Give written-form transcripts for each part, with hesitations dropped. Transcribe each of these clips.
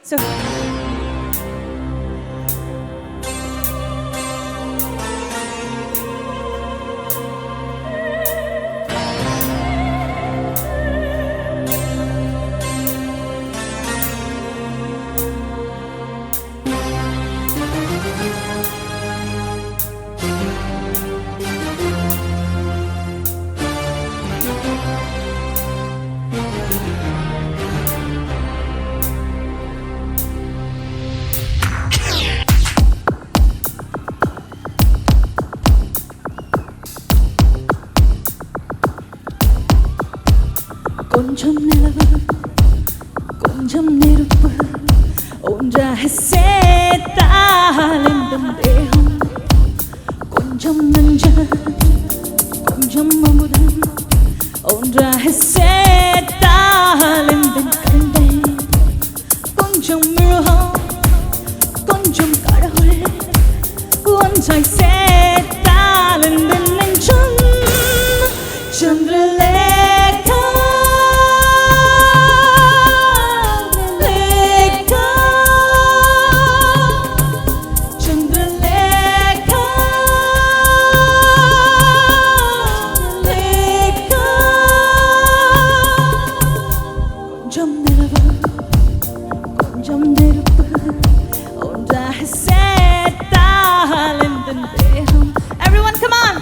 So கொஞ்சம் நிலவு கொஞ்சம் நெருப்பு ஒன்றாக சேர்த்தால் இந்த தேகம் கொஞ்சம் நஞ்சள் கொஞ்சம் அமுதம் ஒன்றாக சேர்த்தால் இந்த கண்டை கொஞ்சம் மிருகம் கொஞ்சம் கடவுள் ஒன்றாய் சேர்த்தால் இந்த நெஞ்சம் சந்திரலே Everyone, come on!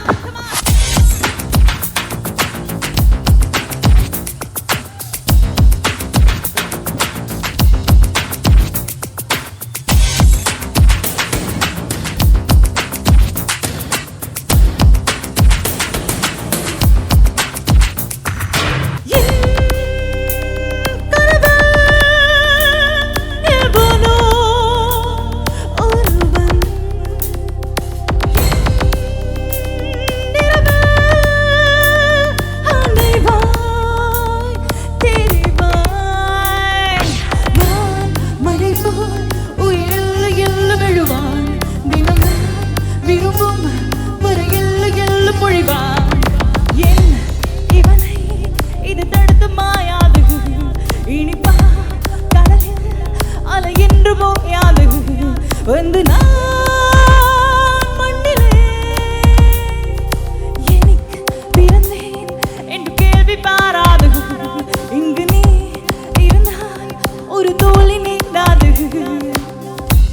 வந்து நான் மண்ணிலே எனக்கு பிறந்தேன் என்று கேள்வி பாராது இங்கு நீ இருந்தால் ஒரு தோழி நீந்தாது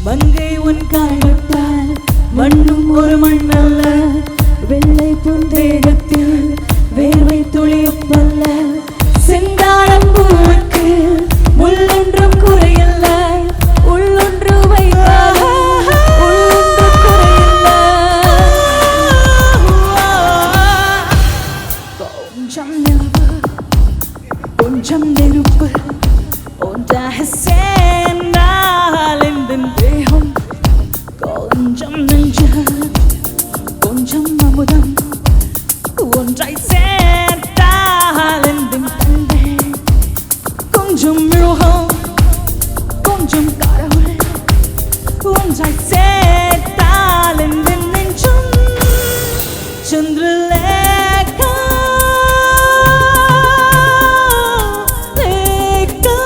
மங்கை உன் காலத்தால் மண்ணும் ஒரு மண்ணல்ல வெள்ளை புந்தேகத்தில் வேர்வை துளிப்பல்ல செந்தாழம் பூவுக்கு முள்ளொன்றும் குறையல்ல உள்ளொன்று வைத்தால் உள்ளொன்று குறையல்ல கொஞ்சம் நிலவு கொஞ்சம் நெருப்பு ஒன்றாக சேர்ந்தால் இந்த தேகம் கொஞ்சம் நெஞ்சம் கொஞ்சம் அமுதம் ஒன்றாய் சேர்த்தால் இந்த தந்தை கொஞ்சம் மிருகம் கொஞ்சம் கடவுள் ஒன்றாய் சேர்த்தால் இந்த நெஞ்சம் சந்திரலேகா லேகா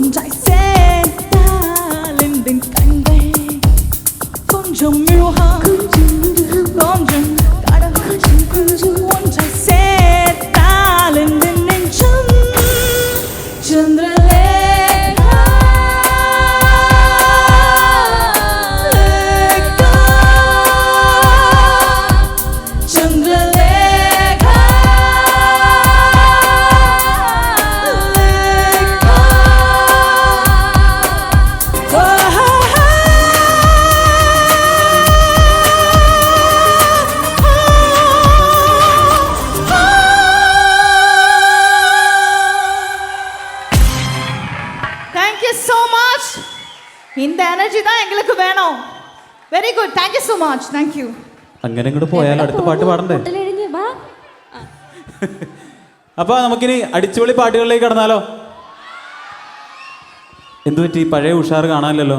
ஒன்றாய் சேர்த்தால் இந்த கண்கள் கொஞ்சம் மிருகம் கொஞ்சம் கடவுள் கொஞ்சம் ஒன்றாய் சேர்த்தால் இந்த நெஞ்சம் Chandralekha Chandralekha Thank you so much. இந்த எனർജി தான் எங்களுக்கு வேணும். Very good. Thank you so much. Thank you. അങ്ങനെ ഇങ്ങോട്ട് പോയാൽ അടുത്ത പാട്ട് പാടണ്ടേ? അപ്പൊ നമുക്കിനി അടിച്ചുപൊളി പാട്ടുകളിലേക്ക് കടന്നാലോ? എന്തു പറ്റി? പഴയ ഉഷാർ കാണാനില്ലല്ലോ.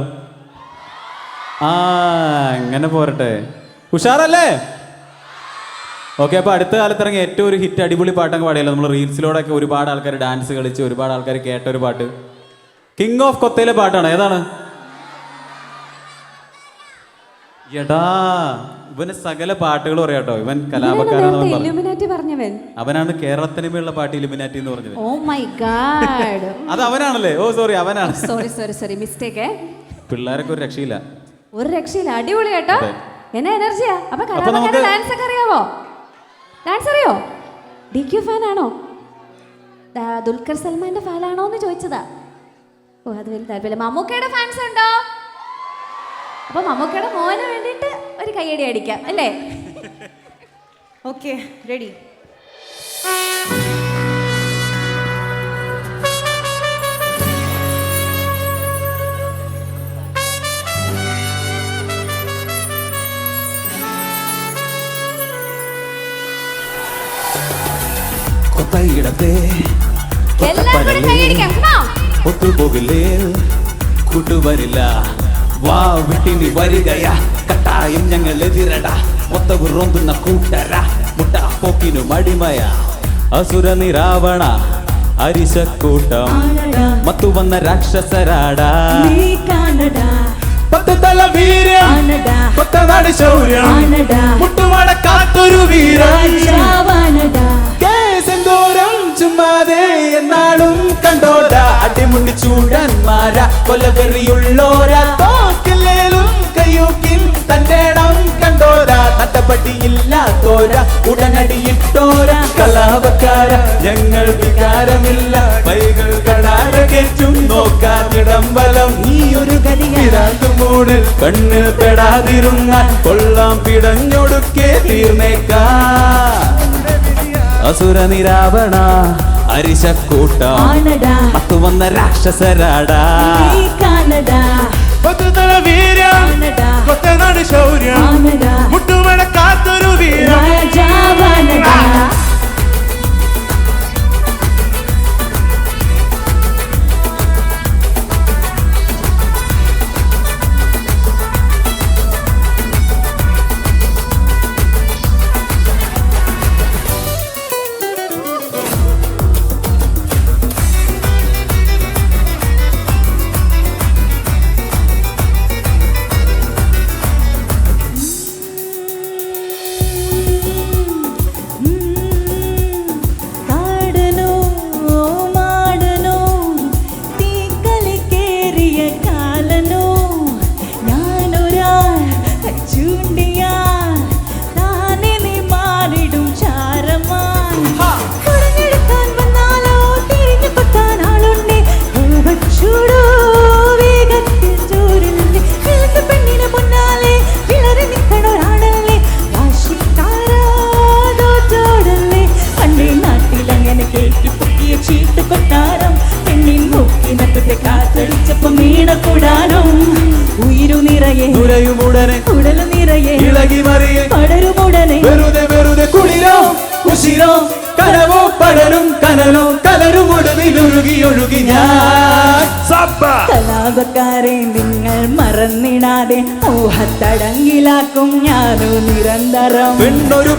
അങ്ങനെ പോരട്ടെ. ഉഷാറല്ലേ? ഓക്കെ, അപ്പോൾ അടുത്ത കാലത്ത് ഇറങ്ങിയ ഏറ്റവും ഒരു ഹിറ്റ് അടിപൊളി പാട്ടങ്ങ് പാടിയല്ലോ. നമ്മൾ റീൽസിലൂടെയൊക്കെ ഒരുപാട് ആൾക്കാർ ഡാൻസ് കളിച്ച് ഒരുപാട് ആൾക്കാർ കേട്ട ഒരു പാട്ട് കിങ് ഓഫ് കൊത്തയിലെ പാട്ടാണ്. ഏതാണ്? എടാ, ഇവന് സകല പാട്ടുകളും അറിയാം കേട്ടോ. ഇവൻ കലാപക്കാരൻ. അവനാണ് കേരളത്തിനുമുള്ള പാട്ട് ഇലുമിനാറ്റി എന്ന് പറഞ്ഞത്. ഓ മൈ ഗാഡ്, അത് അവനാണല്ലേ? ഓ സോറി, അവനാണ്. Sorry mistake. പിള്ളേരൊക്കെ ഒരു രക്ഷയില്ല, ഒരു രക്ഷയില്ല. അടിപൊളി കേട്ടോ. എന്നാ എനർജിയാ. അപ്പൊ കലാപക്കാരൻ ഡാൻസ് ഒക്കെ അറിയാവോ? ഡാൻസ് അറിയോ? DQ ഫാൻ ആണോ? ദുൽഖർ സൽമാന്റെ ഫാനാണോ എന്ന് ചോദിച്ചതാ. ഓ, അത് വലിയ താല്പര്യം. മമ്മൂക്കയുടെ ഫാൻസ് ഉണ്ടോ? അപ്പൊ മമ്മൂക്കയുടെ മോന് വേണ്ടിയിട്ട് ഒരു കയ്യടി അടിക്കാം അല്ലേ? Okay, ready. കൊത്തയിടത്തെ എല്ലാവരും കയ്യടിക്കാം. ഒത്തുപോകില്ലേ, കൂട്ടുവരില്ല, വാ വിട്ടിനി വരികയാ, കട്ടായം ഞങ്ങൾ എതിരടാ, മൊത്തവും റൊന്തുന്ന കൂട്ടര, മുട്ട പോക്കിനു മടിമയ, അസുര നിരാവണ അരിശക്കൂട്ടം മത്തു വന്ന രാക്ഷസരാടാ, പത്തുതല വീര്യം പത്തനാട് ശൗര്യം മുട്ടുമടക്കാത്തൊരു വീര കേസെന്തോരം ചുമ്മാതെ എന്നാളും കണ്ടോടാ, അടിമുണ്ടി ചൂടന്മാര കൊലവെറിയുള്ളോരാ, തോക്കില്ലേലും കയ്യൂക്കിൽ തന്റേടം കണ്ടോരാ, നട്ടപ്പട്ടിയില്ലാത്തോര ഉടനടിയിട്ടോര, കലാപക്കാര ഞങ്ങൾ വികാരമില്ല, കൈകൾ കടാര കെറ്റും നോക്കാതിടം ബലം, നീ ഒരു മൂടിൽ കണ്ണിൽ പെടാതിരുന്നാൽ കൊള്ളാം പിടഞ്ഞൊടുക്കെ തീർന്നേക്കാ, അസുര നിരാവണ അരിശക്കൂട്ടം പത്തു വന്ന രാക്ഷസരാടാ, പത്തുതല വീര്യം കൊത്തനാട് ശൗര്യം മുട്ടുമടക്കാത്തൊരു വീര. വെറുതെ കുളിരോ കുശിരോ കനവോ പടരും കനലോ കലരും ഒടുവിലൊഴുകി ഞാൻ. കലാപക്കാരെ നിങ്ങൾ മറന്നിടാതെ മോഹത്തടങ്കിലാക്കും ഞാനോ നിരന്തരം, പെണ്ണൊരു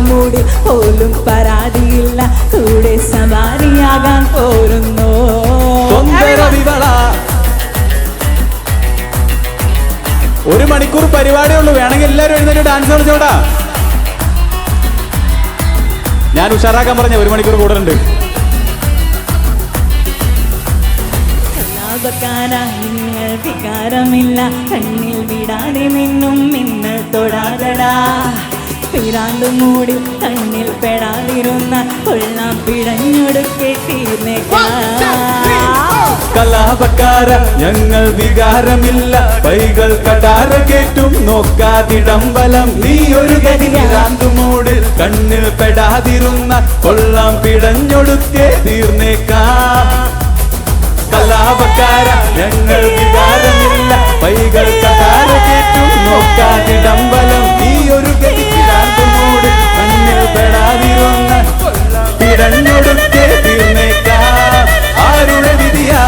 മൂടി പോലും പരാതിയില്ല, കൂടെ സവാരിയാകാൻ പോരുന്നോ, ഒന്നര വിവള. 1 മണിക്കൂർ പരിപാടിയേ ഉള്ളൂ. വേണമെങ്കിൽ എല്ലാവരും എഴുന്നേറ്റ് ഡാൻസ് കളിച്ചോട്ടാ. ഞാൻ ഉഷാറാക്കാൻ പറഞ്ഞ 1 മണിക്കൂർ കൂടുതലുണ്ട്. വികാരമില്ല കണ്ണിൽ വിടാതെ മിന്നും മിന്നൽ തൊടാതടാ. പിരാന്തു മൂടി കണ്ണിൽ പെടാതിരുന്ന കൊള്ളാം പിടഞ്ഞൊടുക്കെ കലാപക്കാര ഞങ്ങൾ വികാരമില്ല കൈകൾ കടാര കേട്ടും നോക്കാതിടമ്പലം നീ ഒരു ഗതിരാന്തുമൂടിൽ കണ്ണിൽ പെടാതിരുന്ന കൊള്ളാം പിടഞ്ഞൊടുക്കെ തീർന്നേക്കാ. കലാപക്കാര ഞങ്ങൾ വികാരമില്ല കൈകൾ കടാര കേട്ടും നോക്കാതിടമ്പലം നീ ഒരു ഗതിരാന്തുമൂടിൽ കണ്ണിൽ പെടാതിരുന്ന പിടഞ്ഞൊടുക്കെ തീർന്നേക്കാ. ആരുടെ വിധിയാ?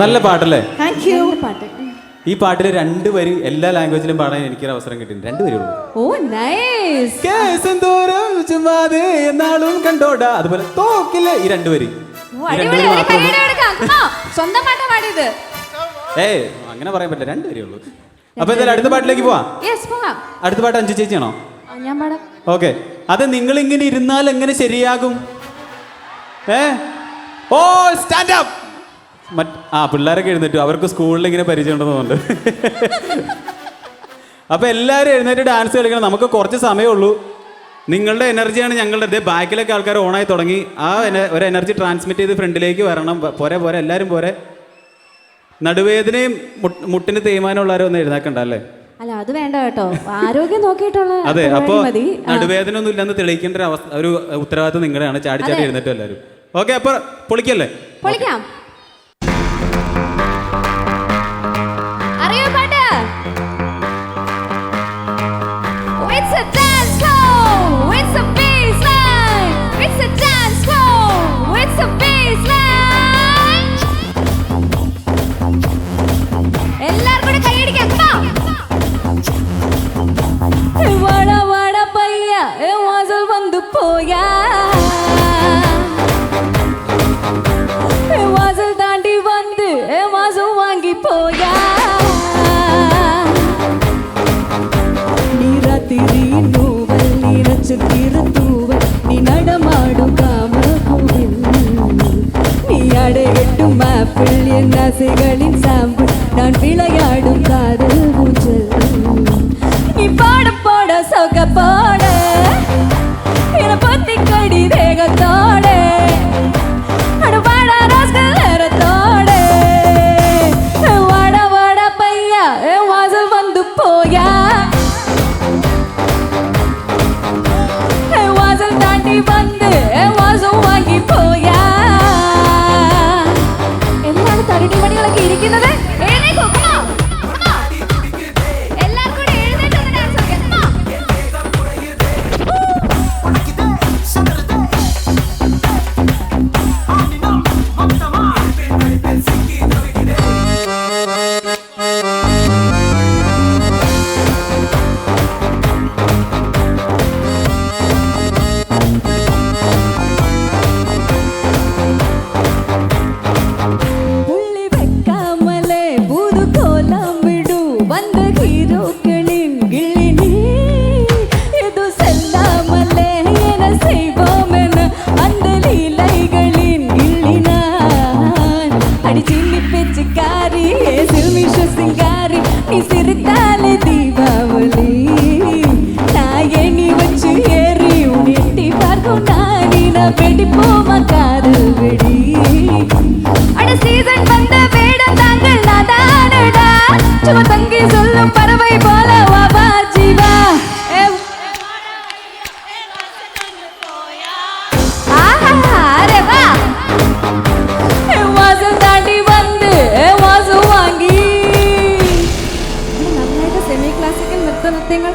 നല്ല പാട്ടല്ലേ? Thank you. പാട്ട്. ഈ പാട്ടിൽ 2 വരി എല്ലാ ലാംഗ്വേജിലും പാടാൻ എനിക്കൊരു അവസരം കിട്ടിയിട്ടുണ്ട്. 2 വരി ഉള്ളൂ. ഓ നൈസ്. കേസെന്തോരം ചുമ്മാതെ എന്നാളും കണ്ടോടാ. അതുപോലെ തോക്കില് ഈ 2 വരി. സ്വന്തം പാട്ടാ പാടിയത്. അങ്ങനെ പറയാൻ പറ്റില്ല. 2 വരി ഉള്ളൂ. അപ്പൊ എന്തായാലും അടുത്ത പാട്ടിലേക്ക് പോവാം. അടുത്ത പാട്ട് അഞ്ചു ചേച്ചിയാണോ? ഞാൻ പാടാം. ഓക്കെ. അത് നിങ്ങൾ ഇങ്ങനെ ഇരുന്നാൽ എങ്ങനെ ശരിയാകും? ഓ സ്റ്റാൻഡ് അപ്പ്. പിള്ളേരൊക്കെ എഴുന്നേറ്റു. അവർക്ക് സ്കൂളിൽ ഇങ്ങനെ പരിചയം ഉണ്ടെന്ന് തോന്നുന്നുണ്ട്. അപ്പൊ എല്ലാവരും എഴുന്നേറ്റ് ഡാൻസ് കളിക്കണം. നമുക്ക് കുറച്ച് സമയമുള്ളൂ. നിങ്ങളുടെ എനർജിയാണ് ഞങ്ങളുടെ. ബാക്കിലൊക്കെ ആൾക്കാർ ഓണായി തുടങ്ങി. ഒരു എനർജി ട്രാൻസ്മിറ്റ് ചെയ്ത് ഫ്രണ്ടിലേക്ക് വരണം. പോരെ എല്ലാവരും പോരെ. നടുവേദനയും മുട്ടിന് തേയ്മാനമുള്ളവരും ഒന്ന് എഴുന്നേക്കണ്ട അല്ലേ? അല്ല അത് വേണ്ട കേട്ടോ. ആരോഗ്യം നോക്കിയിട്ടുള്ള. അതെ. അപ്പൊ നടുവേദന ഒന്നും ഇല്ലെന്ന് തെളിയിക്കേണ്ട ഒരു ഉത്തരവാദിത്വം നിങ്ങളുടെയാണ്. ചാടി ചാടി എഴുന്നേറ്റും എല്ലാവരും. ഓക്കെ. അപ്പൊ പൊളിക്കല്ലേ? പൊളിക്കാം. അറിയോ പാട്ട്? It's a dance floor. It's a baseline. It's a dance floor. It's a baseline. എല്ലാവരും കൂടെ കൈയടിക്കാം. വാടാ വാടാ പയ്യ വാസൽ വന്നു പോയാ. വാസൽ താണ്ടി വന്ന് വാസം വാങ്ങി പോയാ. നീ രാത്രി നോവൽ നീ നക്ഷത്രൂവൽ നീ നടമാടും കാമകൂവിൽ നീ അടകെട്ടും ആപ്പിൾ എന്ന ആസைகளின் സാമ്പിൾ நான் விளையாடும் காதல் ஊஞ்சல் நீ பாட பாட சொக பாட என பத்தி கடி தேகத்தோட அட வாடா ராஸ்கல் நேரத்தோட வாடா வாடா பையா வாசல் வந்து போயா. வாசல் தாண்டி வந்து வாசம் வாங்கி போயா. എന്താണ് തകിടി മണികളൊക്കെ ഇരിക്കുന്നത്? എഴുന്നേക്കൂ. എല്ലാവരും കൂടി എഴുന്നേറ്റ് ഒന്ന് ഡാൻസ് കളിക്കാം.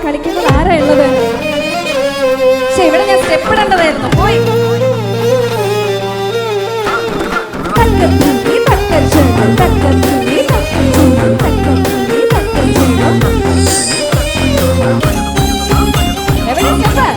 കളിക്കുന്നത് ആരാ ഉള്ളത്? പക്ഷെ ഇവിടെ ഞാൻ സ്റ്റെപ്പ് ഇടേണ്ടതായിരുന്നു. പോയി എവിടെ സ്റ്റെപ്പ്?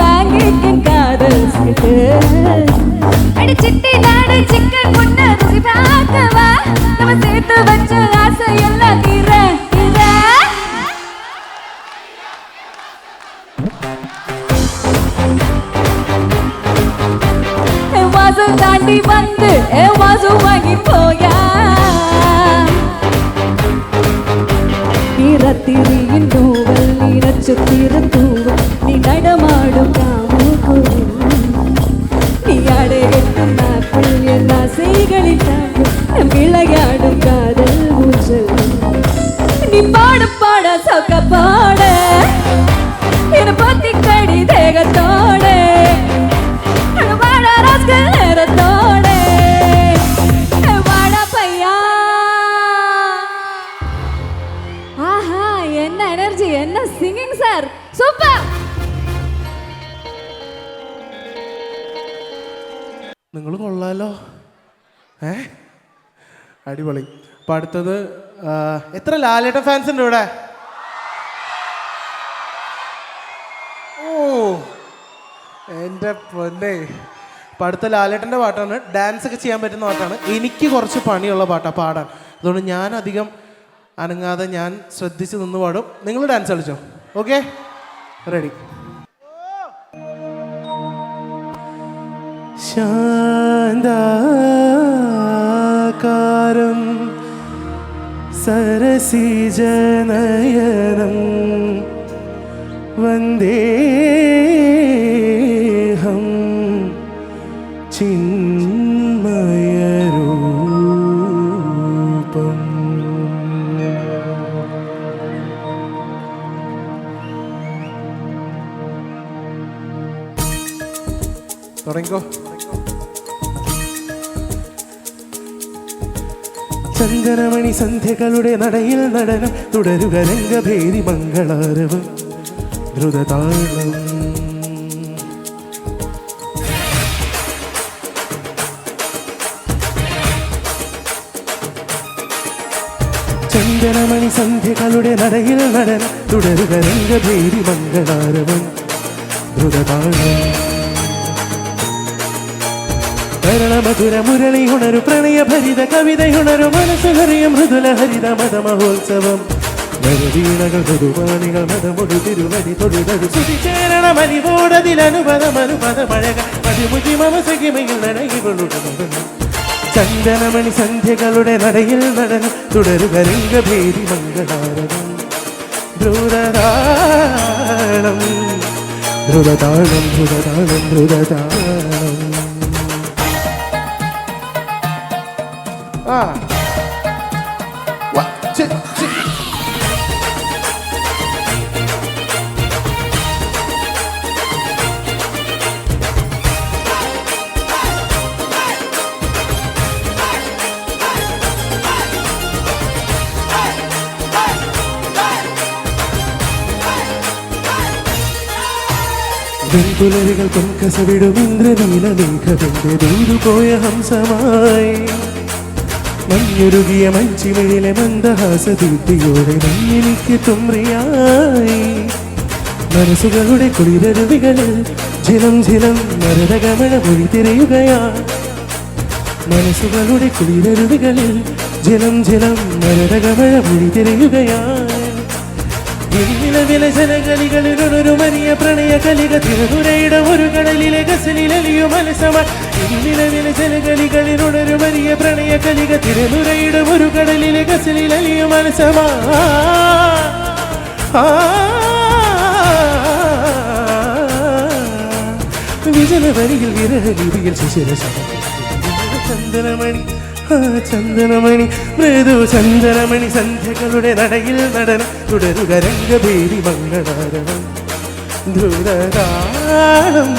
வாங்கிக்கும் காதல் சீட்டு அடிச்சிட்டி நாடு சிக்கன் முன்ன ருசி பார்க்கவா நம்ம சேர்த்து வச்ச ஆசை எல்லாம் தீர வாசம் தாண்டி வந்து வாசம் வாங்கி போயா நீரத்திரியின் நோவல் நீ நட்சத்திர தூவல் நீ நடமாடும் காமுகுரு நீ அடையட்டும் நாட்கள் என் ஆசைகளில் தாங்கும் விளையாடும் காதல் ஊஞ்சல் நீ பாட பாட சொக்க பாட என பத்தி கடி தேகத்தோட வாட ராஸ்கல் நேரத்தோட வாட பையா ஆஹா என்ன எனர்ஜி என்ன சிங்கிங் சார் சூப்பர் നിങ്ങൾ കൊള്ളാലോ അടിപൊളി. അപ്പം അടുത്തത് എത്ര ലാലേട്ടൻ ഫാൻസ് ഉണ്ട് ഇവിടെ? ഓ എൻ്റെ പൊന്നെ. അപ്പം അടുത്ത ലാലേട്ടൻ്റെ പാട്ടാണ്. ഡാൻസ് ഒക്കെ ചെയ്യാൻ പറ്റുന്ന പാട്ടാണ്. എനിക്ക് കുറച്ച് പണിയുള്ള പാട്ടാണ് പാടാൻ. അതുകൊണ്ട് ഞാൻ അധികം അനങ്ങാതെ ഞാൻ ശ്രദ്ധിച്ച് നിന്ന് പാടും. നിങ്ങൾ ഡാൻസ് കളിച്ചോ? Okay, ready. ശാന്താകാരം സരസിജനയനം വന്ദേഹം ചിന്മയരൂപം. തുടങ്ങിക്കോ. ചന്ദനമണി സന്ധ്യകളുടെ നടയിൽ നടനം തുടരുക രംഗഭേരി മംഗളാരവം ദ്രുതതാളം. ചന്ദനമണി സന്ധ്യകളുടെ നടയിൽ നടനം തുടരുക രംഗഭേരി മംഗളാരവം ദ്രുതതാളം. മധുര മുരളി ഉണരു പ്രണയഭരിത കവിതയുണരു മനസ്സുഹറിയ മൃദുല ഹരിത മതമഹോത്സവം. വീണകൾ മധുവാണികൾ മതമൊടു തിരുവടി തൊടുതടു സുതിചേരണമരിവോടതിലനുപദമനുപദമഴക മതിമുതി മമസകിമയിൽ നടയിവളുട. ചന്ദനമണി സന്ധ്യകളുടെ നടയിൽ നടനം തുടരുക രംഗഭേരി മംഗളാരവം ദ്രുതതാളം ദ്രുതതാളം ദ്രുതതാളം ദ്രുതതാളം. വെൺപുലരികൾ പൊൻകസവിടും ഇന്ദ്രനീല മേഘത്തിന്റെ ദൂതുപോയ ഹംസമായി മഞ്ഞുരുകിയ മഞ്ചിമിഴിലെ മന്ദഹാസദീപ്തിയോടെ മഞ്ഞിനിക്ക് തുമ്രിയായി. മനസ്സുകളുടെ കുളിരരുവികളിൽ ജിലം ജിലം മരതകമഴ മൊഴി തിരയുകയാ. മനസ്സുകളുടെ കുളിരരുവികളിൽ ജിലം ജിലം മരതകമഴ മൊഴി തിരയുകയാ. നിലവിലെ ജനകളികളിലൊരു മരിയ പ്രണയ കലിക തിരുനുരയുടെ ഒരു കടലിലെ ഗസലിലലിയോ മനസ്സമായി. നിലവിലെ ജനകളികളിലൊരു മരിയ പ്രണയ കലിക തിരുനുരയുടെ ഒരു കടലിലെ ഗസലിലലിയോ മനസ്സമായി. വിജനവരിയിൽ വിരഹലിപിയിൽ ശിശിരശ ചന്ദനമണി ചന്ദനമണി മൃദു ചന്ദനമണി സന്ധ്യകളുടെ നടയിൽ നടനം തുടരുക രംഗഭേരി മംഗളാരവം ദ്രുതതാളം.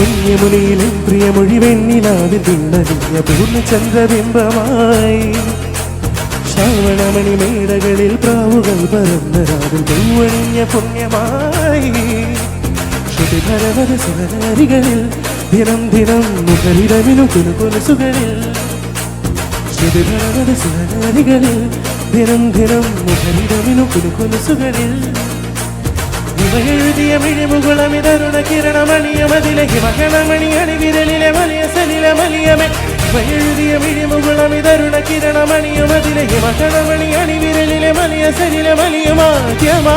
പുണ്യമുനിയിലും പ്രിയമൊഴി വെണ്ണിലാവിൽ പിന്നലിയ പൂർണ്ണചന്ദ്രബിംബമായി ശ്രാവണമണി മേടകളിൽ പ്രാവുകൾ പറന്ന രാവിൽ പൂവണിഞ്ഞ പുണ്യമായി ശ്രുതിധരവര സുരനാരികളിൽ ദിനം ദിനം മുഖരിരവിനു കുലുകൊലുസുകളിൽ ശ്രുതിധരവര സുരനാരികളിൽ ദിനം ദിനം മുഖരിരവിനു കുലുകൊലുസുകളിൽ എഴുതിയ മിഴിമുകുളമിതരുണ കിരണമണിയമതിലെ ഹിമകണമണി അണിവിരലിലെ വലിയ സലിലെ വലിയമേ എഴുതിയ മിഴിമുകുളമിതരുണ കിരണമണിയമതിലെ ഹിമകണമണി അണിവിരലിലെ വലിയ സലിലെ വലിയ മാധ്യമാ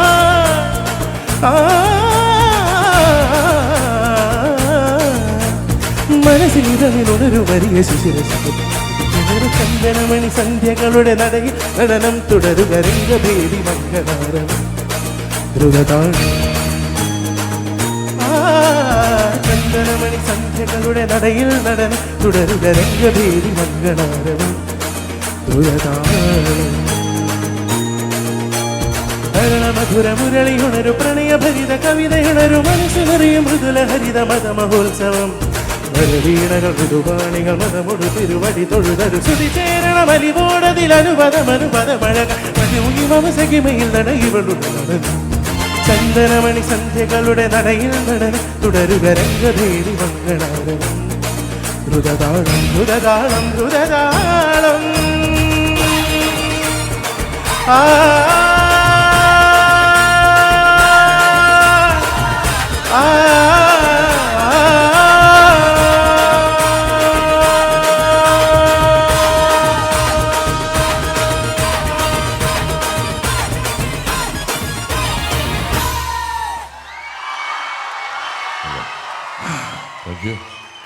മനസ്സിലിതവിനൊരു വലിയ ശിശിരശിഖ ചന്ദനമണി സന്ധ്യകളുടെ നടയിൽ നടനം തുടരുക രംഗഭേദി മംഗളാരം ചന്ദനമണി സന്ധ്യകളുടെ നടയിൽ നടനം തുടരുക രംഗഭേദി മംഗളാരവം മധുര മുരളിയുണരു പ്രണയഭരിത കവിതയുണരു മനസ്സിലറിയും മൃദുല ഹരിത മത മഹോത്സവം വീണകൾ മൃദുപാണികൾ മതമൊടു തിരുവടി തൊഴുതരു ശ്രുതി ചേരണ മലിവോടതിലനുപദമനുപദ മഴക മതിമയിൽ നടയിവളുടെ ചന്ദനമണി സന്ധ്യകളുടെ നടയിൽ നടനം തുടരുക രംഗഭേദി മംഗളാരം ദ്രുതതാളം ദ്രുതതാളം ദ്രുതതാളം ആ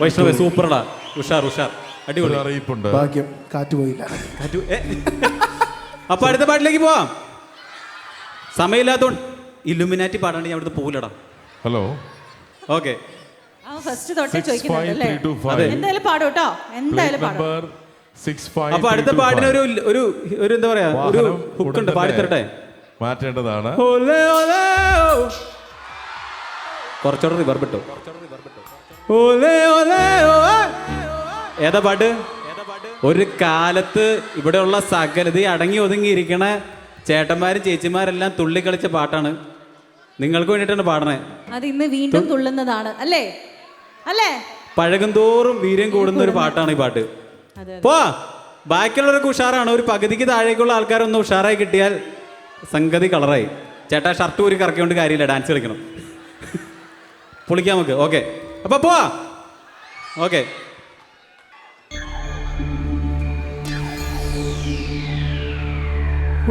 വൈഷ്ണവേ സൂപ്പറടാ. ഉഷാർ ഉഷാർ, അടിപൊളി. അറിയിപ്പുണ്ട്. ഭാഗ്യം കാറ്റ് പോയില്ല. അപ്പൊ അടുത്ത പാട്ടിലേക്ക് പോവാം. സമയമില്ലാത്തോണ്ട് ഇല്ലുമിനാറ്റി പാടാണ്ട് ഞാൻ അവിടുത്തെ പോകില്ലടാ. Hello, okay. ഫസ്റ്റ് തൊട്ടേ ചോദിക്കുന്നുണ്ടല്ലേ? എന്തായാലും പാടും കേട്ടോ, എന്തായാലും പാടും. അപ്പൊ അടുത്ത പാട്ടിന് ഒരു ഒരു ഒരു എന്താ പറയാ, ഒരു ഹുക്ക് ഉണ്ട്, പാടിത്തരട്ടെ. മാറ്റേണ്ടതാണ്. കുറച്ചോടെ റിവർബ് ഇട്ടോ. ഏതാ പാട്ട്? ഒരു കാലത്ത് ഇവിടെയുള്ള സകലതി അടങ്ങി ഒതുങ്ങിയിരിക്കണ ചേട്ടന്മാരും ചേച്ചിമാരെല്ലാം തുള്ളിക്കളിച്ച പാട്ടാണ്. നിങ്ങൾക്ക് വേണ്ടിയിട്ടാണ് പാടണേ. അത് ഇന്ന് വീണ്ടും തുള്ളുന്നതാണ് അല്ലേ? അല്ലേ? പഴകുന്തോറും വീര്യം കൂടുന്ന ഒരു പാട്ടാണ് ഈ പാട്ട്. പോ, ബാക്കിയുള്ളവരൊക്കെ ഉഷാറാണ്. ഒരു പകുതിക്ക് താഴേക്കുള്ള ആൾക്കാരൊന്ന് ഉഷാറായി കിട്ടിയാൽ സംഗതി കളറായി. ചേട്ടാ ഷർട്ട് ഒരു കറക്കിക്കൊണ്ട് കാര്യമില്ല, ഡാൻസ് കളിക്കണം. പൊളിക്കാം നമുക്ക്. ഓക്കെ, അപ്പൊ പോവാ. Okay.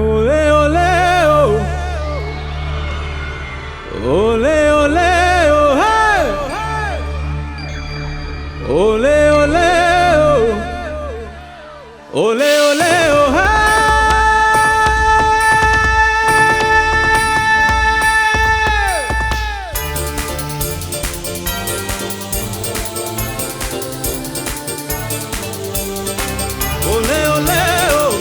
Ole ole oh, ole ole oh, hey, ole ole oh, ole ole oh, hey. Ole ole oh,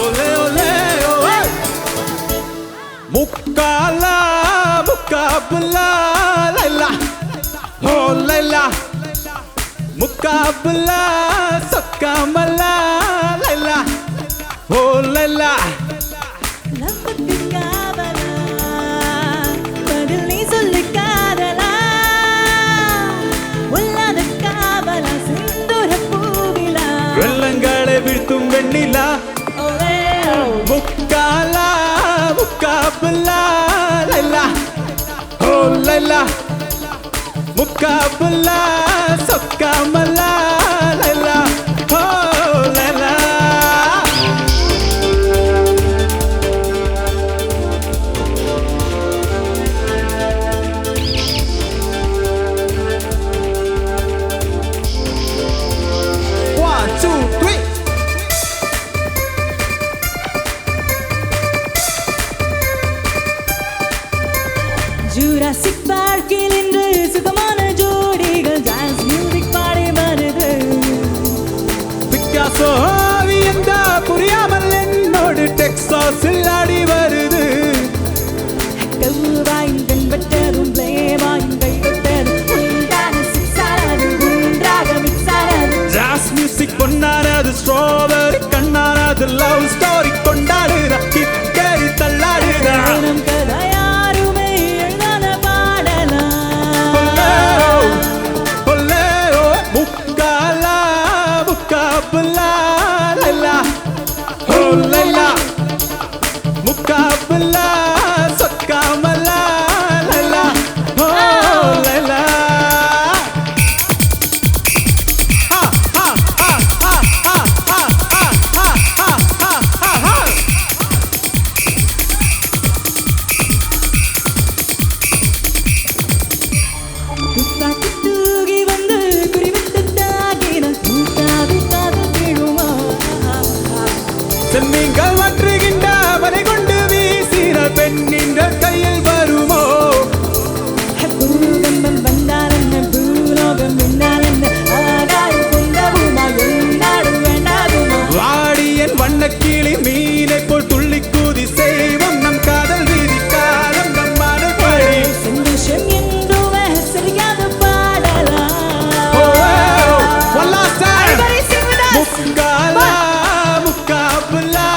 ole ole oh, hey. Mukkala mukkabla laila oh laila mukkabla sakkamala laila oh laila വെള്ളങ്ങളെ വീഴ്ത്തും വെണ്ണില മുക്കാല മുക്കാബല ലൈല ഓ ലൈല മുക്കാബല സക്കമല ലൈല ഓ ലൈല. ജുറാസിക് പാർക്കിൽ ഇன்று സുഖமான ஜோடிகள் டான்ஸ் மியூசிக் பாடி வருது. பிக்காசோ എന്താ புரியாமல் എന്നോട് ടെക്സാസിൽ ആടി വരുது. കൗവായും കൺപറ്റതും പ്ലേവായും കൈകൊട്ടതും ലവ് സ്റ്റോറി കൊണ്ടാടുക കിട്ടേറി തള്ളാടുക நம் கதை யாருமே எழுதாத பாடலாம் മുക്കാല മുക്കാബുല ലൈല ഓ ലൈല മുക്കാബുല സക്കാമല ലൈല ഓ ലൈല துப்பாக்கி தூக்கி வந்து குறிவிட்டு தாக்கின கூட்டாது காது விழுமா செம்மீன்கள் வற்றுகின்ற வலை கொண்டு வீசின பெண்ணின்ற கையில் வருமோ பூகம்பம் வந்தாலென்ன பூலோகம் வென்றாலென்ன ஆகாயம் கொண்டவுமா என்னாடு வேண்டாதுமா வாடியன் வண்ணக்கிளி மீனை போல் துள்ளி கூதி செய்வோம் நம் காதல் வீதி காலம் நம் மனப்படி சந்தோஷம் என்றுமே சரியாத பாடலாம் one last time. Everybody sing with us. முக்காலா முக்காபுலா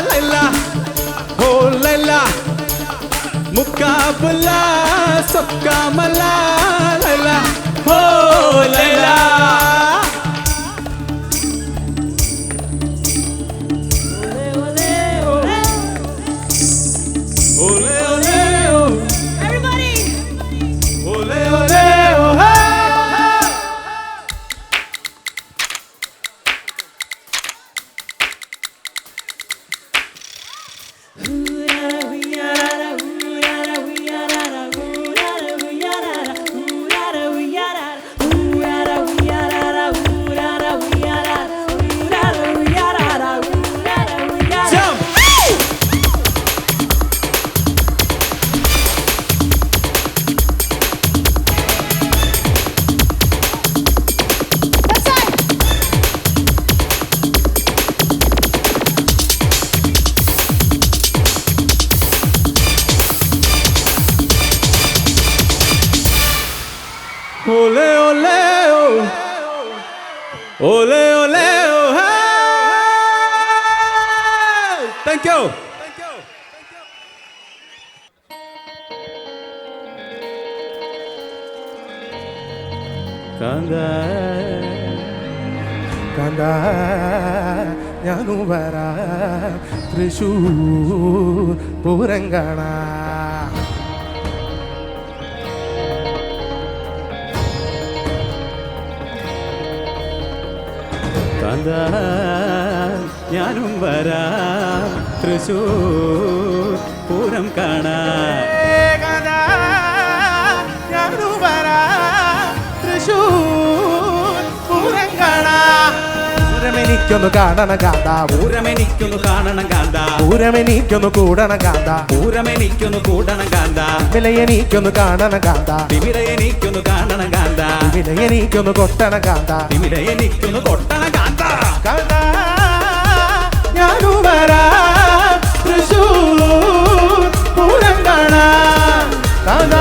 லைலா ஓ லைலா முக்காபுலா சொக்காமலா லைலா ஓ லைலா ஓலே ஓலே ஓ Everybody. ஓலே ஓலே ஓ hey jump That's right. Ole ole oh. Ole ole oh. Hey. Thank you. കണ്ട ഞാനു വരാം തൃശൂർ പൂരം കാണാം ഞാനും വരാം തൃശൂർ പൂരം കാണാൻ ഞാനു വരാം തൃശൂർ പൂരം കാണാം പൂരമെനിക്കൊന്ന് കാണണം കാന്ത പൂരമെനിക്കൊന്ന് കാണണം കാന്ത പൂരമെനിക്കൊന്ന് കൂടണം കാന്ത പൂരമെനിക്കൊന്ന് കൂടണം കാന്ത വിലയെനിക്കൊന്ന് കാണണം കാന്ത വിവിധയെനിക്കൊന്ന് കാണണം കാന്ത വിലയെനിക്കൊന്ന് കൊട്ടണം കാന്ത വിവിധയെനിക്കൊന്ന് കൊട്ടണം കാന്ത കാന്ത ഞാനു വരാം തൃശൂർ പൂരം കാണാം കാന്ത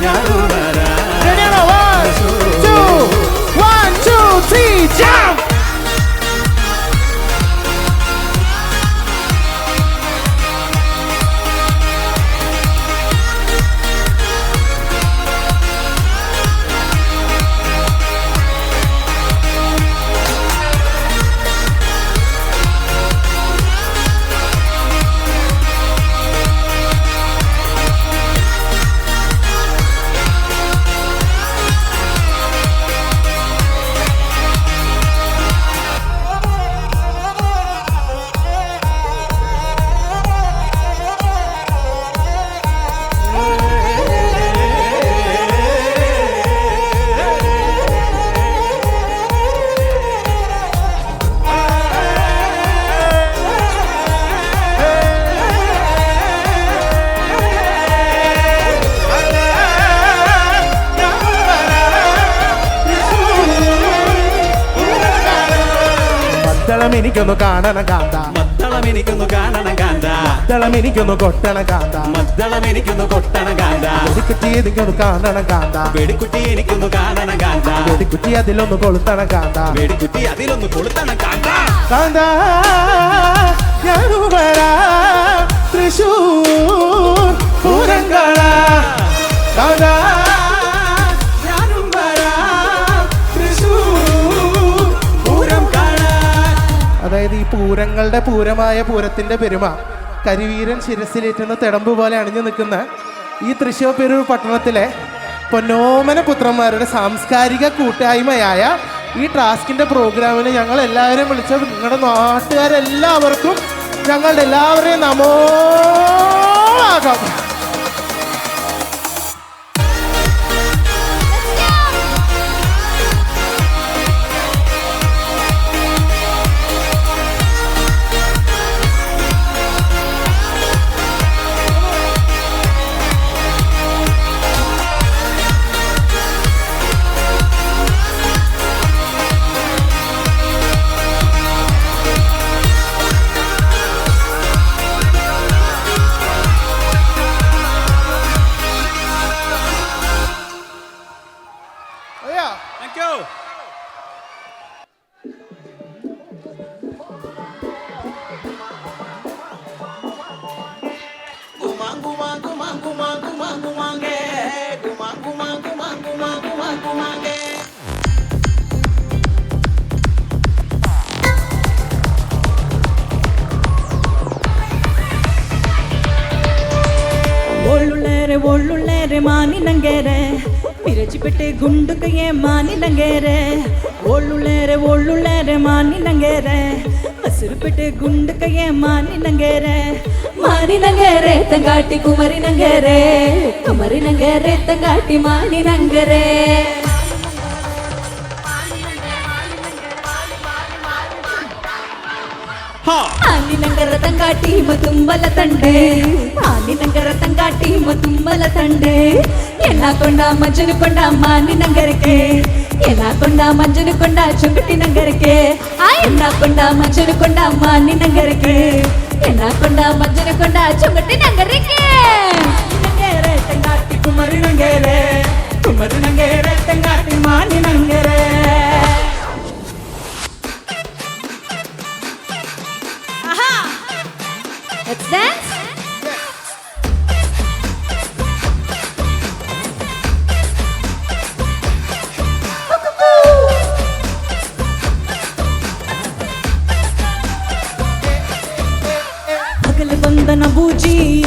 ഞാനു വരാം One, two, three, jump! മദ്ദളം എനിക്കൊന്ന് കാണണം കാന്ത മദ്ദളം എനിക്കൊന്ന് കാണണം കാന്ത മദ്ദളം എനിക്കൊന്ന് കൊട്ടണ കാന്ത മദ്ദളം എനിക്കൊന്ന് കൊട്ടണ കാന്ത വെടിക്കുറ്റി എനിക്കൊന്ന് കാണണ കാന്ത വെടിക്കുട്ടി എനിക്കൊന്ന് കാണണം കാന്ത വെടിക്കുറ്റി അതിലൊന്ന് കൊളുത്തണ കാന്ത വെടിക്കുട്ടി അതിലൊന്ന് കൊളുത്തണം കാന്ത കാന്ത ഞാനും വരാം തൃശൂർ പൂരങ്കള കാന്ത ഞാനും വരാം തൃശൂർ പൂരം കാണാൻ. അതായത് ഈ പൂരങ്ങളുടെ പൂരമായ പൂരത്തിന്റെ പെരുമ കരിവീരൻ ശിരസിലേറ്റുന്ന തിടമ്പ് പോലെ അണിഞ്ഞു നിൽക്കുന്ന ഈ തൃശ്ശൂർ പേരൂർ പട്ടണത്തിലെ പൊന്നോമന പുത്രന്മാരുടെ സാംസ്കാരിക കൂട്ടായ്മയായ ഈ ടാസ്കിന്റെ പ്രോഗ്രാമിന് ഞങ്ങൾ എല്ലാവരെയും വിളിച്ച നിങ്ങളുടെ നാട്ടുകാരെല്ലാവർക്കും ഞങ്ങളുടെ എല്ലാവരെയും നമോകം. Thank you. ಒಳ್ಳುಳ್ಳೇರೆ ಮಾನಿನಂಗೇರೆ ಪಿರಚಿಪೆಟ್ಟೆ ಗುಂಡುಕಯ್ಯೆ ಮಾನಿನಂಗೇರೆ ಒಳ್ಳುಳ್ಳೇರೆ ಮಾನಿನಂಗೇರೆ ಹಸಿರುಪೆಟ್ಟೆ ಗುಂಡುಕಯ್ಯೆ ಮಾನಿನಂಗೇರೆ മാനിനങ്കേരെ തങ്കാട്ടി കുമരിനങ്കേരെ കുമരിനങ്കേരെ തങ്കാട്ടി മാനിനങ്കേരെ ആനിനങ്കര തങ്കാട്ടി മതുമ്പല തണ്ടേ ആനിനങ്കര തങ്കാട്ടി മതുമ്പല തണ്ടേ എണ്ണ കൊണ്ട മജ്ജന് കൊണ്ട മാനിനങ്കരക്കെ എണ്ണ കൊണ്ട മജ്ജന് കൊണ്ട ചുങ്കട്ടി നങ്കരക്കെ ആ എണ്ണ കൊണ്ട മജ്ജന് കൊണ്ട മാനിനങ്കരക്കെ എണ്ണ കൊണ്ട മജ്ജന് കൊണ്ട ചുങ്കട്ടി നങ്കരക്കെ ನಂಗೇರೆ ತಂಗಾಟಿ ಕುಮರಿ ನಂಗೇರೆ ತಂಗಾಟಿ ಮಾನಿ ನಂಗೇರೆ Let's dance.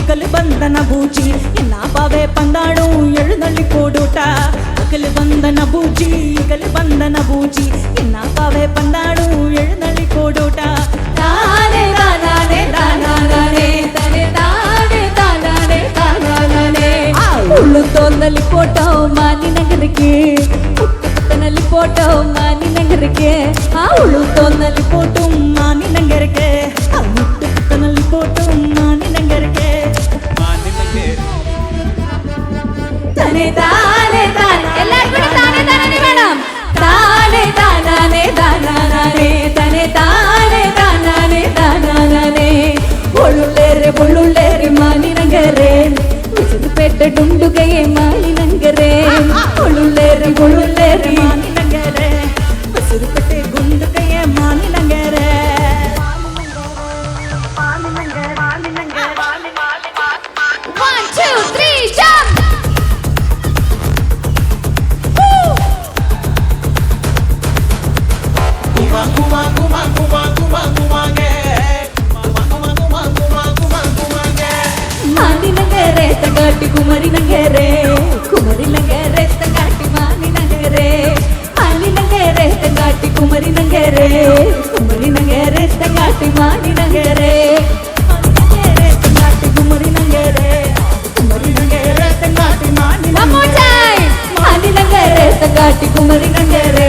கல் பந்தன பூஜி என்ன பாவே பந்தாடும் எழுநள்ளி போடுட்டா கல் பந்தன பூஜி என்ன பாவே பந்தாடும் எழுநள்ளி போடுட்டா தானே தானே தானே தனே தானே தானே தானே ಉಳ್ಳು ತೋನಲ್ಲಿ ಫೋಟೋ ಮಾನಿ ನಗರಕ್ಕೆ ಪುಟ್ಟನಲ್ಲಿ ಫೋಟೋ ಮಾನಿ ನಗರಕ್ಕೆ ಆ ಉಳ್ಳು ತೋನಲ್ಲಿ ಫೋಟೋ ಮಾನಿ ನಂಗರಕ್ಕೆ ಮುಟ್ಟನಲ್ಲಿ ಫೋಟೋ ಮಾನಿ ನಂಗರಕ್ಕೆ ತಾನೆ ತಾನೆ ತಾನೆ ಎಲ್ಲರೂ ಕೂಡ ತಾನೆ ತಾನೆ ಮೇಡಮ್ ತಾನೆ ತಾನೆ ತಾನೆ ತನೆ ತಾನೆ ತಾನೆ ತಾನೆ ಒಳ್ಳುಳ್ಳೇರೆ ಮಾನಿ ನಗರೆ ಪೆಟ್ಟ ಡುಂಡುಗೆಯೇ ಮಾನಿ ನಂಗರೆ ಒಳ್ಳುಳ್ಳೇರೆ ಮಾನಿ ನಂಗರೆ ಹಸಿರು ಪೆಟ್ಟೆ ಗುಂಡುಗೆಯೇ ಮಾನಿ ನಂಗರೆ One, two, three, jump! ಮಾನಿ ನಂಗರೆ ತಗಾಟಿ ಕುಮರಿ ನಂಗರೆ ತಗಾಟಿ ಮಾನಿ ನಂಗರೆ ಮಾನಿ ನಂಗರೆ ತಗಾಟಿ ಕುಮರಿ ನಂಗರೆ ತಗಾಟಿ ಮಾನಿ ನಂಗರೆ ತಂಗಾಟಿ ಕುಮರಿ ನಂಗರೆ ತಂಗಾಟಿ ಮಾನಿ One more time! ಮಾನಿ ನಂಗರೆ ತಗಾಟಿ ಕುಮರಿ ನಂಗರೆ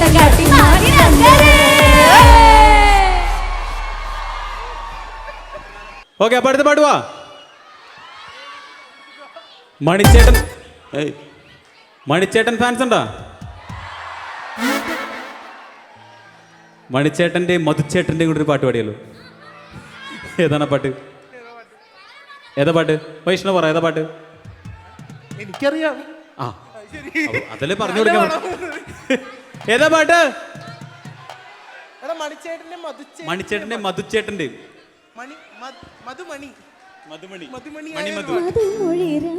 ತಗಾಟಿ ಮಾನಿ ನಂಗರೆ ഓക്കെ അപ്പൊ അടുത്ത പാടുവാ മണിച്ചേട്ടൻ മണിച്ചേട്ടൻ ഫാൻസ് ഉണ്ടോ? മണിച്ചേട്ടൻ്റെ മധുച്ചേട്ടൻ്റെ കൂടെ ഒരു പാട്ട് പാടിയല്ലോ. ഏതാണ് പാട്ട്? ഏതാ പാട്ട്? വൈഷ്ണവ് പറ, ഏതാ പാട്ട്? എനിക്കറിയാം. ആ അതല്ലേ പറഞ്ഞു കൊടുക്കാൻ. ഏതാ പാട്ട്? എടാ മണിച്ചേട്ടന്റെ മണിച്ചേട്ടന്റെ മധുച്ചേട്ടന്റെ മധുമണി മധുമണി മധുമണി മണി മധു. മധുമൊഴിരാ.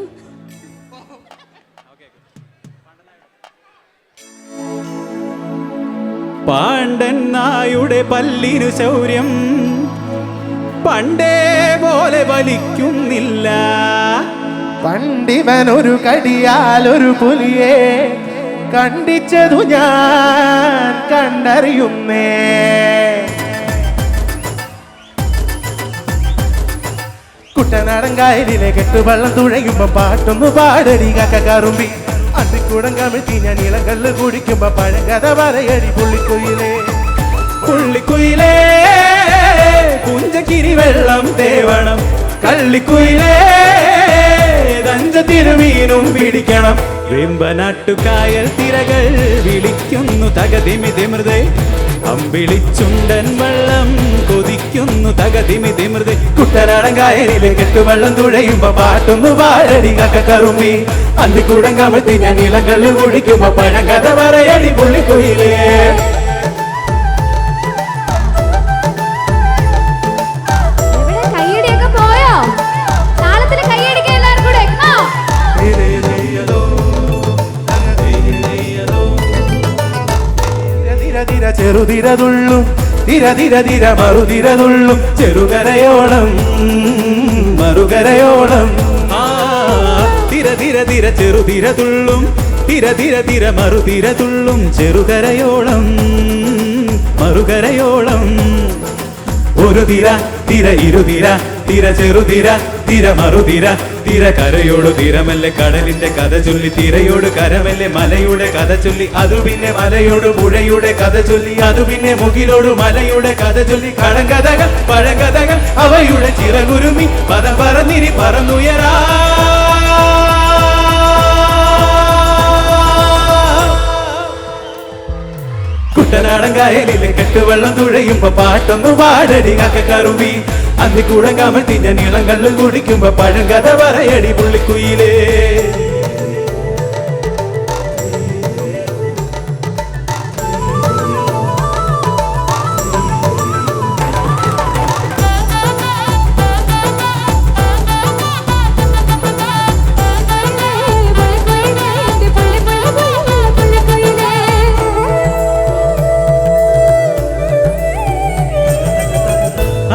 പാണ്ഡൻ നായുടെ പല്ലിനു ശൗര്യം പണ്ടേ പോലെ വലിക്കുന്നില്ല. പണ്ടിവനൊരു കടിയാലൊരു പുലിയെ കണ്ടിച്ചതു ഞാൻ കണ്ടറിയുന്നേ. കുട്ടനാടൻ കായലിലെ കെട്ടുവള്ളം തുഴയുമ്പോ പാട്ടൊന്നു പാടടി കക്കറുമ്പി. അണ്ടിക്കൂടം കമിഴ്ത്തി ഞാൻ ഇളങ്കല്ല് കുടിക്കുമ്പോ പഴങ്കഥ പറയടി പുള്ളിക്കുയിലേ. പുള്ളിക്കുയിലേ പുഞ്ചക്കിരി വെള്ളം തേവണം, കള്ളിക്കുയിലേ തഞ്ച തിരുമീനും പിടിക്കണം. വെമ്പനാട്ടുകായൽ തിരകൾ വിളിക്കുന്നു തകതിമിതിമൃതേ, അമ്പിളിച്ചുണ്ടൻ വെള്ളം കൊതിക്കുന്നു തകതിമിതിമൃതേ. കുട്ടനാടൻ കായലിലെ കെട്ടുവെള്ളം തുഴയുമ്പോ പാട്ടൊന്നു പാടടി കക്കറുമ്പി. അന്തിക്കൂടം കമഴ്ത്തി ഞാൻ ഇളങ്കല്ല് കുടിക്കുമ്പോ പഴങ്കഥ പറയടി പുള്ളിക്കുയിലേ. എവിടെ കൈയടിയൊക്കെ പോയോ? താളത്തിൽ കൈയടിക്കാൻ എല്ലാവരും കൂടെ. ആ. ചെറുതിരതുള്ളും തിരതിരതിര മറുതിരതുള്ളും ചെറുകരയോളം മറുകരയോളം. തിരതിരതിര ചെറുതിരതുള്ളും തിരതിരതിര മറുതിരതുള്ളും ചെറുകരയോളം മറുകരയോളം. ഒരു തിര തിര ഇരുതിര തിര ചെറുതിര തിര മറുതിര തിര കരയോട് തിരമല്ലേ കടലിന്റെ കഥ ചൊല്ലി, തിരയോട് കരമല്ലേ മലയുടെ കഥ ചൊല്ലി, അതു പിന്നെ മലയോട് പുഴയുടെ കഥ ചൊല്ലി, അതു പിന്നെ മുകിലോട് മലയുടെ കഥ ചൊല്ലി. കടങ്കഥകൾ പഴങ്കഥകൾ അവയുടെ ചിറകുരുമി പദം പറന്നിരി പറന്നുയരാ. കുട്ടനാടൻ കായലിലെ കെട്ടുവെള്ളം തുഴയുമ്പോ പാട്ടൊന്നു പാടടി കക്കറുമ്പി. അന്തിക്കൂടം കമഴ്ത്തി ഞാൻ ഇളങ്കല്ല് കുടിക്കുമ്പോ പഴങ്കഥ പറയടി പുള്ളിക്കുയിലേ.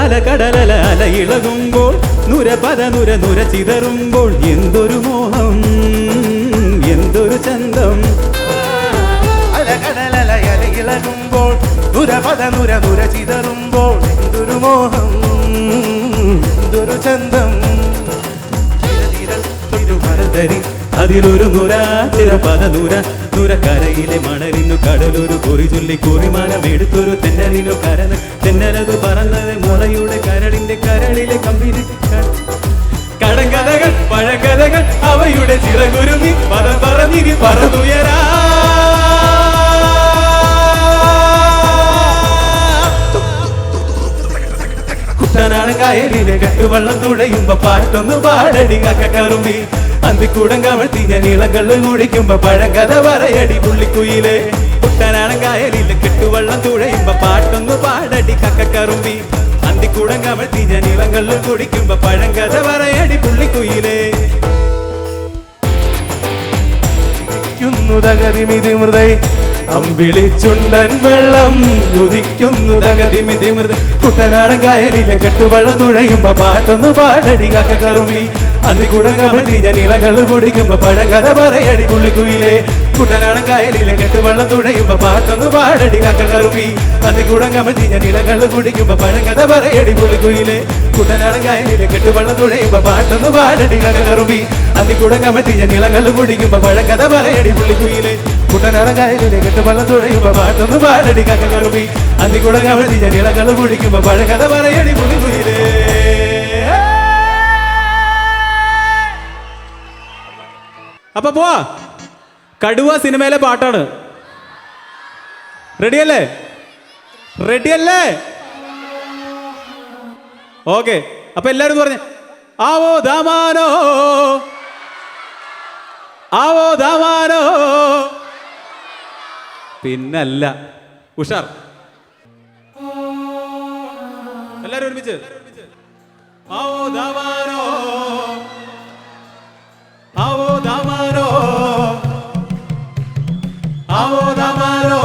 അലകടലല അലയിളകുമ്പോൾ നുരപദ നുര നുര ചിതറുമ്പോൾ എന്തൊരു മോഹം എന്തൊരു ചന്തം. അലകടലല അലയിളകുമ്പോൾ നുരപദ നുര നുര ചിതറുമ്പോൾ എന്തൊരു മോഹം എന്തൊരു ചന്തം. തിരുമലതരി അതിലൊരു നുര ചിരപദ നുര നുര കരയിലെ മണലിനു കടലൊരു കുറി ചൊല്ലി കുറിമാനം എടുത്തൊരു തെന്നലിനു കരന് തെന്നലത് പറന്നത് മുളയുടെ കരളിന്റെ കരളിലെ കമ്പിന്. കടങ്കഥകൾ പഴങ്കഥകൾ അവയുടെ ചിറകുരുമി പദം പറഞ്ഞിരി പറന്നുയരാ. കുട്ടനാടൻ കായലിലെ കെട്ടുവെള്ളം തുഴയുമ്പോ പാട്ടൊന്നു പാടടി കക്കറുമ്പി. അന്തിക്കൂടം കമഴ്ത്തി ഞാൻ ഇളങ്കല്ല് കുടിക്കുമ്പോ പഴങ്കഥ പറയടി പുള്ളിക്കുയിലേ. കുട്ടനാടൻ കായലിലെ കെട്ടുവെള്ളം തുഴയുമ്പോ പാട്ടൊന്നു പാടടി കക്കറുമ്പി. അന്തിക്കൂടം കമഴ്ത്തി ഞാൻ ഇളങ്കല്ല് കുടിക്കുമ്പോ പഴങ്കഥ പറയടി പുള്ളിക്കുയിലേ. തകതിമിതിമൃതൈ അമ്പിളിച്ചുണ്ടൻ വെള്ളം ഉദിക്കുന്നു തകതിമിതിമൃത. കുട്ടനാടൻ കായലിലെ കെട്ടുവെള്ളം തുഴയുമ്പോ പാട്ടൊന്നു പാടടി കക്കറുമ്പി. അന്തിക്കൂടം കമഴ്ത്തി ഞാൻ ഇളങ്കല്ല് കുടിക്കുമ്പോ പഴങ്കഥ പറയടി പുള്ളിക്കുയിലേ. കുട്ടനാടൻ കായലിലെ കെട്ടുവെള്ളം തുഴയുമ്പോ പാട്ടൊന്നു പാടടി കക്കറുമ്പി. അന്തിക്കൂടം കമഴ്ത്തി ഞാൻ ഇളങ്കല്ല് കുടിക്കുമ്പോ പഴങ്കഥ പറയടി പുള്ളിക്കുയിലേ. കുട്ടനാടൻ കായലിലെ കെട്ടുവെള്ളം തുഴയുമ്പോ പാട്ടൊന്നു പാടടി കക്കറുമ്പി. അന്തിക്കൂടം കമഴ്ത്തി ഞാൻ ഇളങ്കല്ല് കുടിക്കുമ്പോ പഴങ്കഥ പറയടി പുള്ളിക്കുയിലേ. കുട്ടനാടൻ കായലിലെ കെട്ടുവെള്ളം തുഴയുമ്പോ പാട്ടൊന്നു പാടടി കക്കറുമ്പി. അന്തിക്കൂടം കമഴ്ത്തി ഞാൻ ഇളങ്കല്ല് കുടിക്കുമ്പോ പഴങ്കഥ പറയടി പുള്ളിക്കുയിലേ. അപ്പൊ പോവാ. കടുവ സിനിമയിലെ പാട്ടാണ്. റെഡിയല്ലേ? റെഡിയല്ലേ? ഓക്കെ, അപ്പൊ എല്ലാരും പറഞ്ഞേ ആവോ ദാമാനോ, ആവോ ദാമാനോ. പിന്നല്ല, ഉഷാർ. എല്ലാരും ഒരുമിച്ച് ആവോ ദാമാനോ, ആവോ ദാമാനോ, ആവോ ദാമാനോ.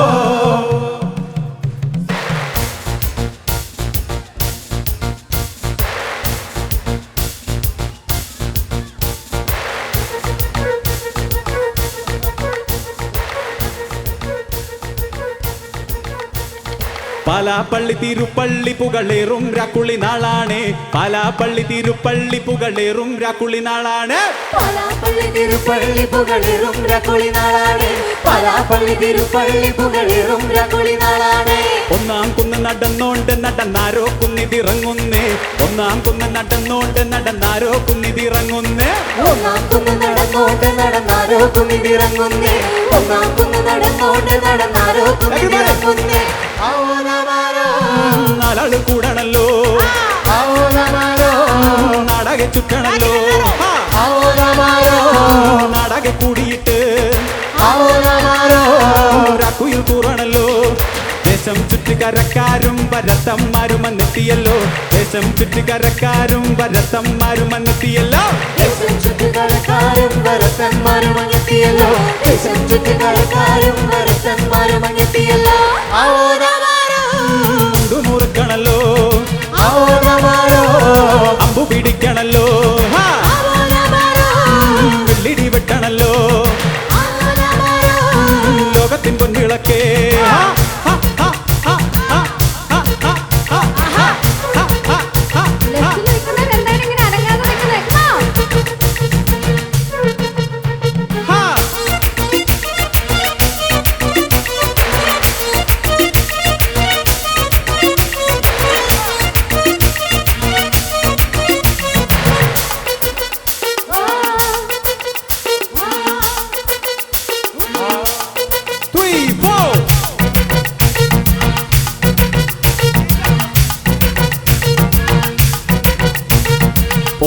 പാലാപ്പള്ളി തിരുപ്പള്ളി പുകളേറും രാക്കുളി നാളാണ്, പാലാപ്പള്ളി തിരുപ്പള്ളി പുകളേറും രാക്കുളി നാളാണ്, പാലാപ്പള്ളി തിരുപ്പള്ളി പുകളേറും രാക്കുളി നാളാണ്, പാലാപ്പള്ളി തിരുപ്പള്ളി പുകളേറും രാക്കുളി നാളാണ്. ഒന്നാം കുന്ന് നടന്നോണ്ട് നടന്നാരോ കുന്നിതിറങ്ങുന്നേ, ഒന്നാം കുന്ന് നടന്നോണ്ട് നടന്നാരോ കുന്നിതിറങ്ങുന്നേ, ഒന്നാം കുന്ന് നടന്നോണ്ട് നടന്നാരോ കുന്നിതിറങ്ങുന്നേ, ഒന്നാം കുന്ന് നടന്നോണ്ട് നടന്നാരോ കുന്നിതിറങ്ങുന്നേ. നാലാള് കൂടണല്ലോ, നാടക ചുറ്റണല്ലോ, നാടക കൂടിയിട്ട് രാക്കുയിൽ കൂറണല്ലോ. ദേശം ചുറ്റുകരക്കാരും ഭരതന്മാരും വന്നെത്തിയല്ലോ, ദേശം ചുറ്റുകരക്കാരും ഭരതന്മാരും വന്നെത്തിയല്ലോ, ദേശം ചുറ്റുകരക്കാരും ഭരതന്മാരും അങ്ങെത്തിയല്ലോ, ദേശം ചുറ്റുകരക്കാരും ഭരതന്മാരും അങ്ങെത്തിയല്ലോ. മുറുക്കണല്ലോ, അമ്പു പിടിക്കണല്ലോ, വെള്ളിടി വെട്ടണല്ലോ, ലോകത്തിൻ പൊൻവിളക്കേ.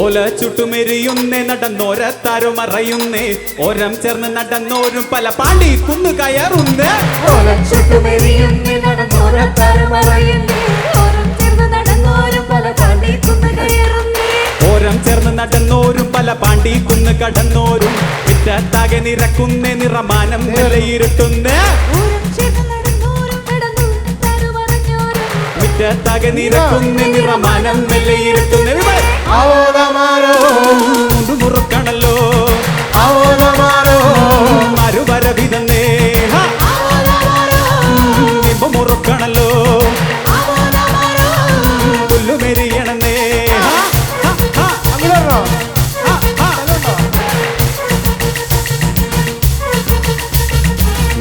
ഓല ചുട്ടുമെരിയുന്നേ നടന്നോരത്താരോ മറയുന്നേ, ഓരം ചേർന്ന് നടന്നോരും പല പാണ്ടി കുന്നു കയറുന്നേ, ഓലം ചുട്ടുമെരിയുന്നേ നടന്നോരത്താരം മറയുന്നേ, ഓരം ചേർന്ന് നടന്നോരും പല പാണ്ടി കുന്ന് കയറുന്നേ, ഓരം ചേർന്ന് നടന്നോരും പല പാണ്ടി കുന്ന് കടന്നോരും മുറ്റത്താകെ നിരക്കുന്നേ, നിറമാനം നിലയിരുത്തുന്നേ, ഓരം ചേർന്ന് നടന്നോരും കടന്നു തരുമറിഞ്ഞോരും മുറ്റത്താകെ നിരക്കുന്നേ, നിറമാനം നിലയിരുത്തുന്നേ. മുറുക്കണല്ലോ, മരുവരവിതന്നേ, മുറുക്കണല്ലോ, പുല്ലുമെരിയണന്നേ.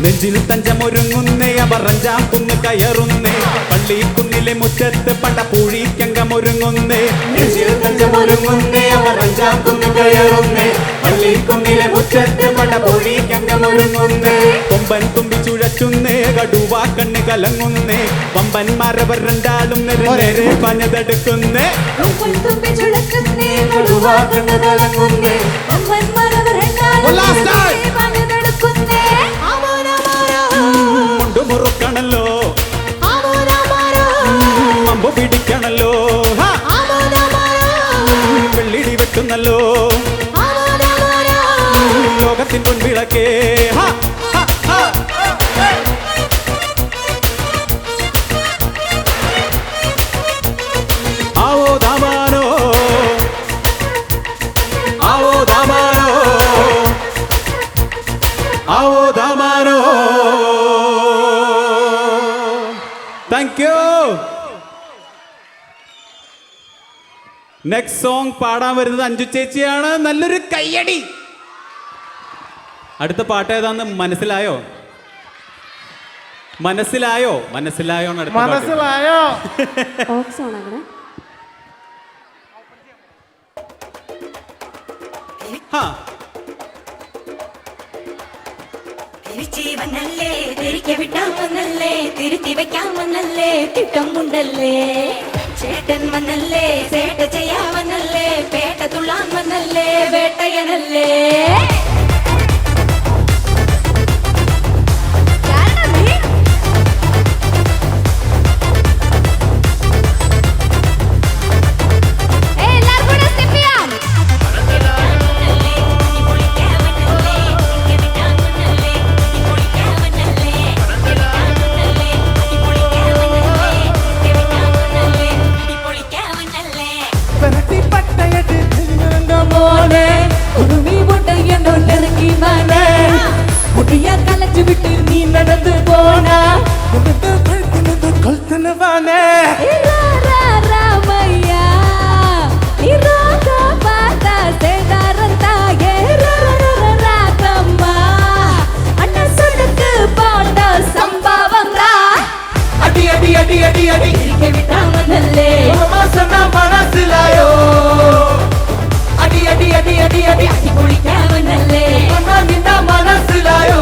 നെഞ്ചിൽ തഞ്ചമൊരുങ്ങുന്നേ, അവർ അഞ്ചാം കുന്ന് കയറുന്നേ, പള്ളിക്കുന്നിലെ മുറ്റത്ത് പടപ്പൂഴിക്കങ്കമൊരുങ്ങുന്നേ, നെഞ്ചിൽ തഞ്ചമൊരുങ്ങുന്നേ, അവർ അഞ്ചാം കുന്ന് കയറുന്നേ, പള്ളിക്കുന്നിലെ മുറ്റത്ത് പടപ്പൂഴിക്കങ്കമൊരുങ്ങുന്നേ, കൊമ്പൻ തുമ്പി ചുഴച്ചുന്നേ, കടുവാ കണ്ണ് കലങ്ങുന്നേ, വമ്പന്മാരവർ രണ്ടാളും നേരെ പഞ്ഞതെടുക്കുന്നേ, കൊമ്പൻ തുമ്പി ചുഴറ്റുന്നേ, കടുവാ കണ്ണ് കലങ്ങുന്നേ, വമ്പന്മാരവർ രണ്ടാളും നേരെ പഞ്ഞതെടുക്കുന്നേ. മുറുക്കണല്ലോ, അമ്പു പിടിക്കണല്ലോ, വെള്ളിടി വെട്ടുന്നല്ലോ, ലോകത്തിൻ പൊൻവിളക്കേ. ആവോ ദാമാനോ, ആവോ ദാമാനോ, ആവോ ദാമാനോ. Thank you. നെക്സ്റ്റ് സോങ് പാടാൻ വരുന്നത് അഞ്ജു ചേച്ചിയാണ്. നല്ലൊരു കയ്യടി. അടുത്ത പാട്ട് ഏതാന്ന് മനസ്സിലായോ? മനസ്സിലായോ? മനസ്സിലായോ? മനസ്സിലായോ? ഓക്സ് ഓണാക്കണേ. തിരിച്ചു വന്നല്ലേ, തിരികെ വിട്ടാൻ വന്നല്ലേ, തിരുത്തി വെക്കാൻ വന്നല്ലേ, തിട്ടം കൊണ്ടല്ലേ. ചേട്ടൻ വന്നല്ലേ സേട്ട ചെയ്യാൻ വന്നല്ലേ പേട്ട തുള്ളാൻ വന്നല്ലേ വേട്ടയനല്ലേ விட்டு நீ நடந்து போனா கொல்தனவானே ராமையா நீ ரோக பாத்தா சேதாரந்தா ராகம்மா அண்ணா சொடுக்கு போட்ட சம்பவம் தான் அடி அடி அடி அடி அடி விட்டாமனல்லே மாசனா மனசிலாயோ அடி அடி அடி அடி அடி குளிக்காமனல்லே நின்ன மனசிலாயோ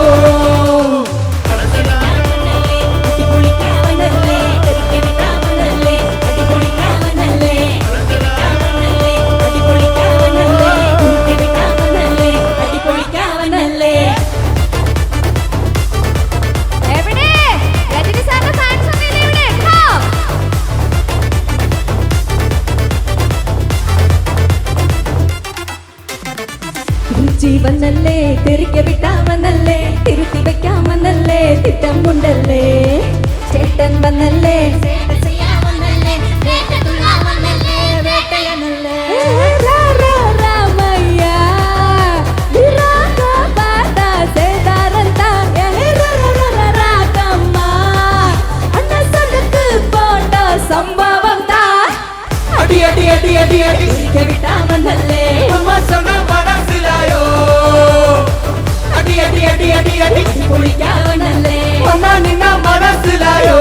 ജീവനല്ലേ തെറിക്ക വിട്ടാമന്നല്ലേ തിരുത്തി വെക്കാമന്നല്ലേ തിട്ടമുണ്ടല്ലേ ചേട്ടൻ വന്നല്ലേ രാമയ്യ ராகம்மா அண்ணா சொடுக்கு போட்ட சம்பவம் தான் அடி அடி அடி அடி அடி விட்டாமன்னல்லே மாசனா மனசிலாயோ அடி அடி அடி அடி அடி குளிக்காவனல்லே நின்ன மனசிலாயோ